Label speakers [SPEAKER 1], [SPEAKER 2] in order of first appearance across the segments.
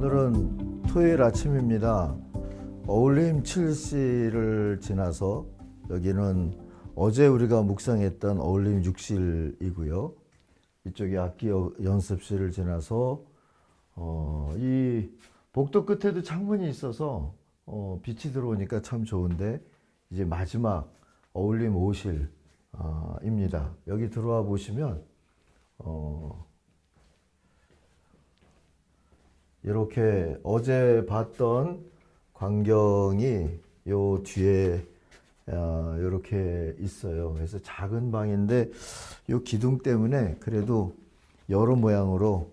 [SPEAKER 1] 오늘은 토요일 아침입니다. 어울림 7시를 지나서 여기는 어제 우리가 묵상했던 어울림 6실이고요. 이쪽이 악기 연습실을 지나서 이 복도 끝에도 창문이 있어서 빛이 들어오니까 참 좋은데 이제 마지막 어울림 5실입니다. 여기 들어와 보시면 이렇게 어제 봤던 광경이 요 뒤에 이렇게 있어요. 그래서 작은 방인데 요 기둥 때문에 그래도 여러 모양으로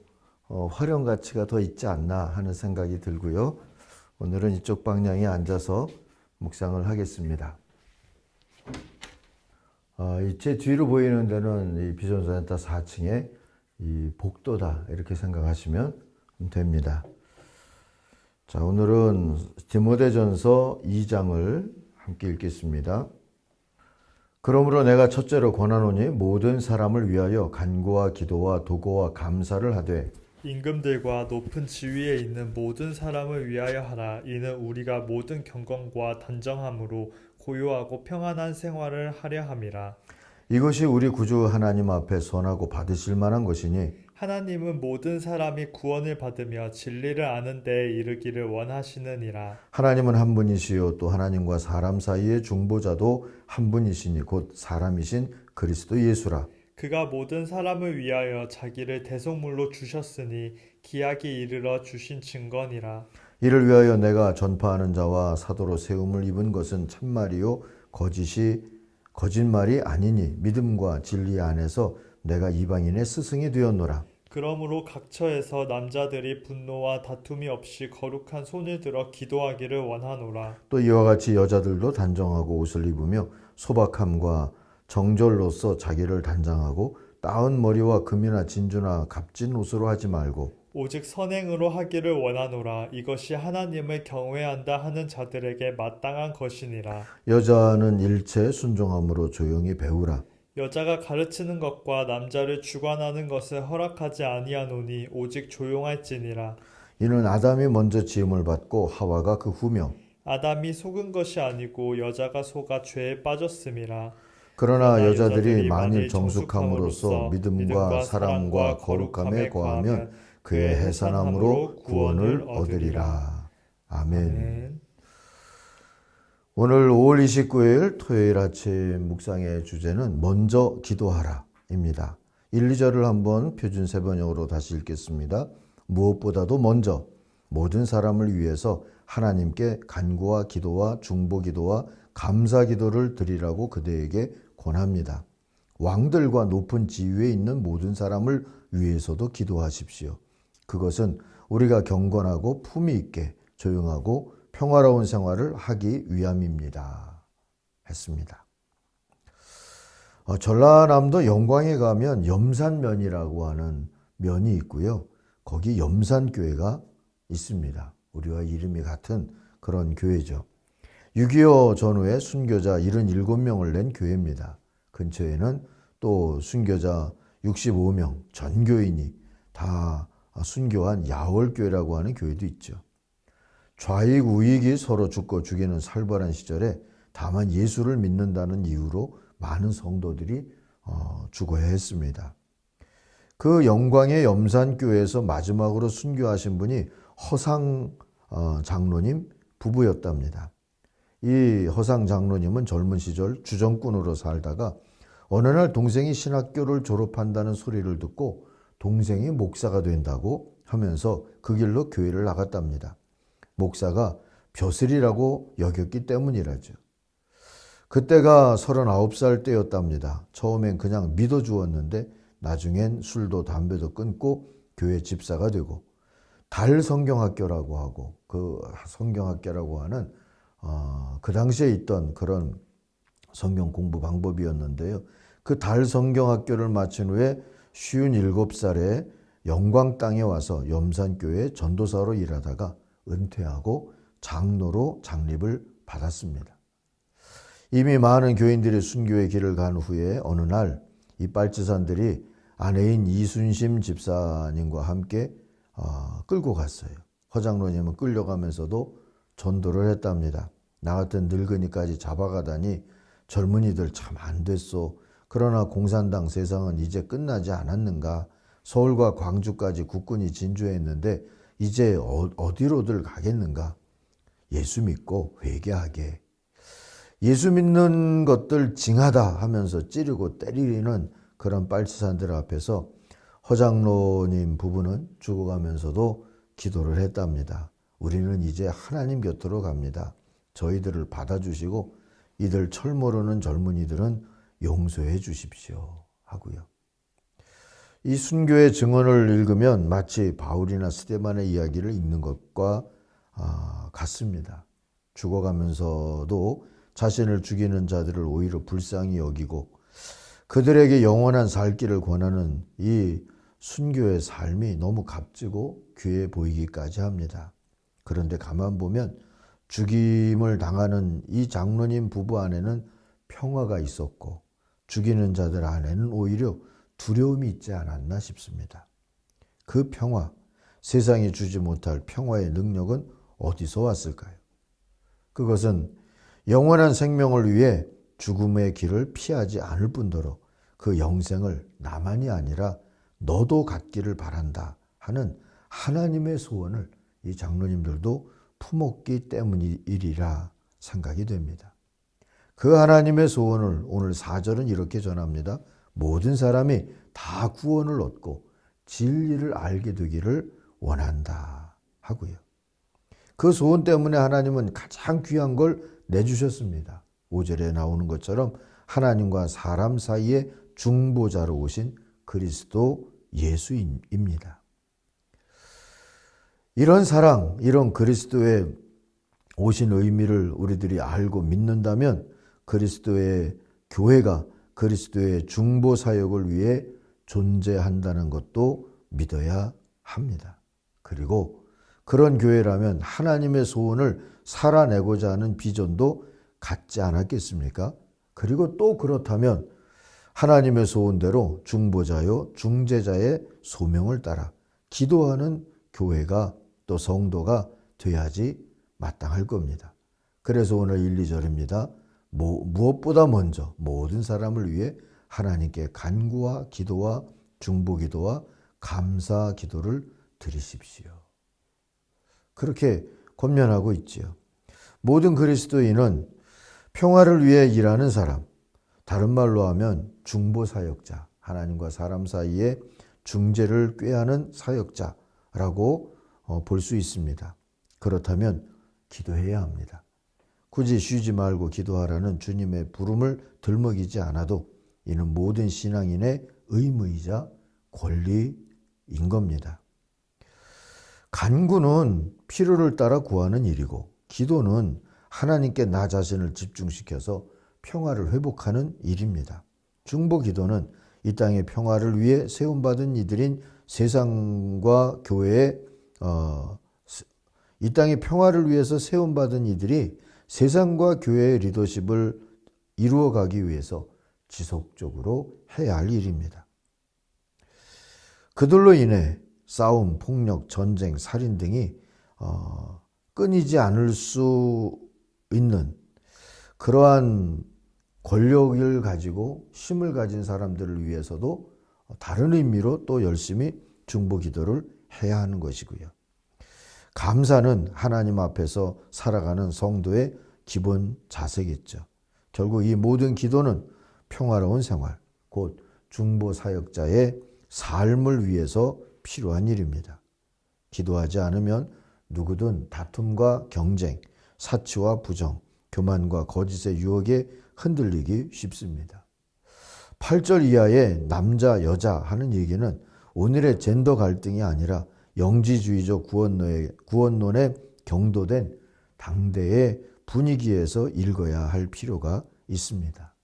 [SPEAKER 1] 활용 가치가 더 있지 않나 하는 생각이 들고요. 오늘은 이쪽 방향에 앉아서 묵상을 하겠습니다. 제 뒤로 보이는 데는 이 비전센터 4층에 이 복도다 이렇게 생각하시면 됩니다. 자, 오늘은 디모데전서 2장을 함께 읽겠습니다. 그러므로 내가 첫째로 권하노니 모든 사람을 위하여 간구와 기도와 도고와 감사를 하되
[SPEAKER 2] 임금들과 높은 지위에 있는 모든 사람을 위하여 하라. 이는 우리가 모든 경건과 단정함으로 고요하고 평안한 생활을 하려 함이라.
[SPEAKER 1] 이것이 우리 구주 하나님 앞에 선하고 받으실 만한 것이니
[SPEAKER 2] 하나님은 모든 사람이 구원을 받으며 진리를 아는 데에 이르기를 원하시느니라.
[SPEAKER 1] 하나님은 한 분이시요 또 하나님과 사람 사이의 중보자도 한 분이시니 곧 사람이신 그리스도 예수라.
[SPEAKER 2] 그가 모든 사람을 위하여 자기를 대속물로 주셨으니 기약이 이르러 주신 증거니라.
[SPEAKER 1] 이를 위하여 내가 전파하는 자와 사도로 세움을 입은 것은 참말이요 거짓말이 아니니 믿음과 진리 안에서 내가 이방인의 스승이 되었노라.
[SPEAKER 2] 그러므로 각처에서 남자들이 분노와 다툼이 없이 거룩한 손을 들어 기도하기를 원하노라.
[SPEAKER 1] 또 이와 같이 여자들도 단정하고 옷을 입으며 소박함과 정절로서 자기를 단장하고 따은 머리와 금이나 진주나 값진 옷으로 하지 말고
[SPEAKER 2] 오직 선행으로 하기를 원하노라. 이것이 하나님을 경외한다 하는 자들에게 마땅한 것이니라.
[SPEAKER 1] 여자는 일체 순종함으로 조용히 배우라.
[SPEAKER 2] 여자가 가르치는 것과 남자를 주관하는 것을 허락하지 아니하노니 오직 조용할지니라.
[SPEAKER 1] 이는 아담이 먼저 지음을 받고 하와가 그 후며
[SPEAKER 2] 아담이 속은 것이 아니고 여자가 속아 죄에 빠졌음이라.
[SPEAKER 1] 그러나 여자들이 만일 정숙함으로써 믿음과 사랑과 거룩함에 거하면 그의 해산함으로 구원을 얻으리라. 아멘. 오늘 5월 29일 토요일 아침 묵상의 주제는 먼저 기도하라 입니다. 1, 2절을 한번 표준 세번역으로 다시 읽겠습니다. 무엇보다도 먼저 모든 사람을 위해서 하나님께 간구와 기도와 중보 기도와 감사 기도를 드리라고 그대에게 권합니다. 왕들과 높은 지위에 있는 모든 사람을 위해서도 기도하십시오. 그것은 우리가 경건하고 품위 있게 조용하고 평화로운 생활을 하기 위함입니다. 했습니다. 전라남도 영광에 가면 염산면이라고 하는 면이 있고요. 거기 염산교회가 있습니다. 우리와 이름이 같은 그런 교회죠. 6.25 전후에 순교자 77명을 낸 교회입니다. 근처에는 또 순교자 65명 전교인이 다 순교한 야월교회라고 하는 교회도 있죠. 좌익 우익이 서로 죽고 죽이는 살벌한 시절에 다만 예수를 믿는다는 이유로 많은 성도들이 죽어야 했습니다. 그 영광의 염산교회에서 마지막으로 순교하신 분이 허상 장로님 부부였답니다. 이 허상 장로님은 젊은 시절 주정꾼으로 살다가 어느 날 동생이 신학교를 졸업한다는 소리를 듣고 동생이 목사가 된다고 하면서 그 길로 교회를 나갔답니다. 목사가 벼슬이라고 여겼기 때문이라죠. 그때가 39살 때였답니다. 처음엔 그냥 믿어주었는데 나중엔 술도 담배도 끊고 교회 집사가 되고 달 성경학교라고 하고 그 성경학교라고 하는 그 당시에 있던 그런 성경 공부 방법이었는데요. 그 달 성경학교를 마친 후에 57살에 영광 땅에 와서 염산교회 전도사로 일하다가 은퇴하고 장로로 장립을 받았습니다. 이미 많은 교인들이 순교의 길을 간 후에 어느 날 이 빨치산들이 아내인 이순심 집사님과 함께 끌고 갔어요. 허장로님은 끌려가면서도 전도를 했답니다. 나 같은 늙은이까지 잡아가다니 젊은이들 참 안 됐소. 그러나 공산당 세상은 이제 끝나지 않았는가. 서울과 광주까지 국군이 진주했는데 이제 어디로들 가겠는가. 예수 믿고 회개하게. 예수 믿는 것들 징하다 하면서 찌르고 때리는 그런 빨치산들 앞에서 허장로님 부부는 죽어가면서도 기도를 했답니다. 우리는 이제 하나님 곁으로 갑니다. 저희들을 받아주시고 이들 철 모르는 젊은이들은 용서해 주십시오 하고요. 이 순교의 증언을 읽으면 마치 바울이나 스데반의 이야기를 읽는 것과 같습니다. 죽어가면서도 자신을 죽이는 자들을 오히려 불쌍히 여기고 그들에게 영원한 살 길을 권하는 이 순교의 삶이 너무 값지고 귀해 보이기까지 합니다. 그런데 가만 보면 죽임을 당하는 이 장로님 부부 안에는 평화가 있었고 죽이는 자들 안에는 오히려 두려움이 있지 않았나 싶습니다. 그 평화, 세상이 주지 못할 평화의 능력은 어디서 왔을까요? 그것은 영원한 생명을 위해 죽음의 길을 피하지 않을 뿐더러 그 영생을 나만이 아니라 너도 갖기를 바란다 하는 하나님의 소원을 이 장로님들도 품었기 때문이리라 생각이 됩니다. 그 하나님의 소원을 오늘 4절은 이렇게 전합니다. 모든 사람이 다 구원을 얻고 진리를 알게 되기를 원한다 하고요. 그 소원 때문에 하나님은 가장 귀한 걸 내주셨습니다. 5절에 나오는 것처럼 하나님과 사람 사이의 중보자로 오신 그리스도 예수입니다. 이런 사랑, 이런 그리스도의 오신 의미를 우리들이 알고 믿는다면 그리스도의 교회가 그리스도의 중보 사역을 위해 존재한다는 것도 믿어야 합니다. 그리고 그런 교회라면 하나님의 소원을 살아내고자 하는 비전도 갖지 않았겠습니까? 그리고 또 그렇다면 하나님의 소원대로 중보자요 중재자의 소명을 따라 기도하는 교회가 또 성도가 돼야지 마땅할 겁니다. 그래서 오늘 1, 2절입니다. 무엇보다 먼저 모든 사람을 위해 하나님께 간구와 기도와 중보기도와 감사 기도를 드리십시오. 그렇게 권면하고 있지요. 모든 그리스도인은 평화를 위해 일하는 사람, 다른 말로 하면 중보사역자, 하나님과 사람 사이에 중재를 꾀하는 사역자라고 볼 수 있습니다. 그렇다면 기도해야 합니다. 굳이 쉬지 말고 기도하라는 주님의 부름을 들먹이지 않아도 이는 모든 신앙인의 의무이자 권리인 겁니다. 간구는 필요를 따라 구하는 일이고 기도는 하나님께 나 자신을 집중시켜서 평화를 회복하는 일입니다. 중보기도는 이 땅의 평화를 위해 세움받은 이들인 세상과 교회의 이 땅의 평화를 위해서 세움받은 이들이 세상과 교회의 리더십을 이루어가기 위해서 지속적으로 해야 할 일입니다. 그들로 인해 싸움, 폭력, 전쟁, 살인 등이 끊이지 않을 수 있는 그러한 권력을 가지고 힘을 가진 사람들을 위해서도 다른 의미로 또 열심히 중보기도를 해야 하는 것이고요. 감사는 하나님 앞에서 살아가는 성도의 기본 자세겠죠. 결국 이 모든 기도는 평화로운 생활, 곧 중보사역자의 삶을 위해서 필요한 일입니다. 기도하지 않으면 누구든 다툼과 경쟁, 사치와 부정, 교만과 거짓의 유혹에 흔들리기 쉽습니다. 8절 이하의 남자, 여자 하는 얘기는 오늘의 젠더 갈등이 아니라 영지주의적 구원론에 경도된 당대의 분위기에서 읽어야 할 필요가 있습니다.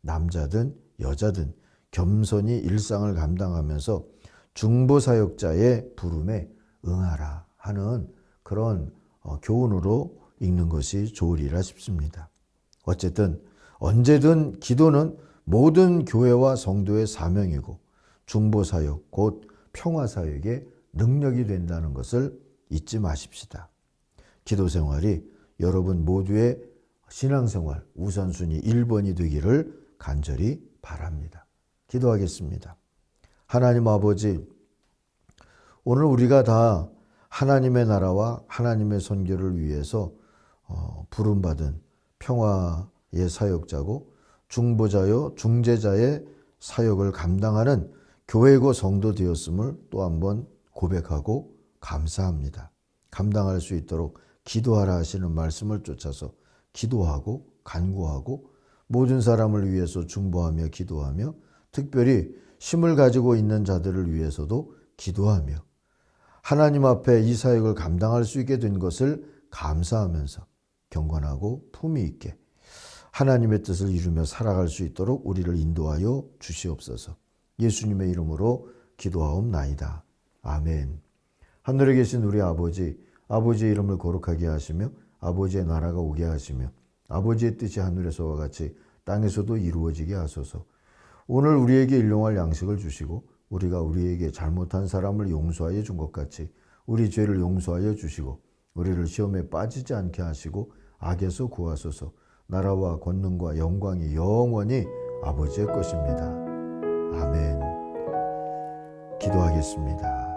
[SPEAKER 1] 남자든 여자든 겸손히 일상을 감당하면서 중보사역자의 부름에 응하라 하는 그런 교훈으로 읽는 것이 좋으리라 싶습니다. 어쨌든 언제든 기도는 모든 교회와 성도의 사명이고 중보사역 곧 평화사역의 능력이 된다는 것을 잊지 마십시다. 기도 생활이 여러분 모두의 신앙생활 우선순위 1번이 되기를 간절히 바랍니다. 기도하겠습니다. 하나님 아버지, 오늘 우리가 다 하나님의 나라와 하나님의 선교를 위해서 부름받은 평화의 사역자고 중보자요 중재자의 사역을 감당하는 교회고 성도 되었음을 또 한번 고백하고 감사합니다. 감당할 수 있도록 기도하라 하시는 말씀을 쫓아서 기도하고 간구하고 모든 사람을 위해서 중보하며 기도하며 특별히 힘을 가지고 있는 자들을 위해서도 기도하며 하나님 앞에 이 사역을 감당할 수 있게 된 것을 감사하면서 경건하고 품위 있게 하나님의 뜻을 이루며 살아갈 수 있도록 우리를 인도하여 주시옵소서. 예수님의 이름으로 기도하옵나이다. 아멘. 하늘에 계신 우리 아버지, 아버지의 이름을 거룩하게 하시며 아버지의 나라가 오게 하시며 아버지의 뜻이 하늘에서와 같이 땅에서도 이루어지게 하소서. 오늘 우리에게 일용할 양식을 주시고 우리가 우리에게 잘못한 사람을 용서하여 준 것 같이 우리 죄를 용서하여 주시고 우리를 시험에 빠지지 않게 하시고 악에서 구하소서. 나라와 권능과 영광이 영원히 아버지의 것입니다. 아멘. 기도하겠습니다.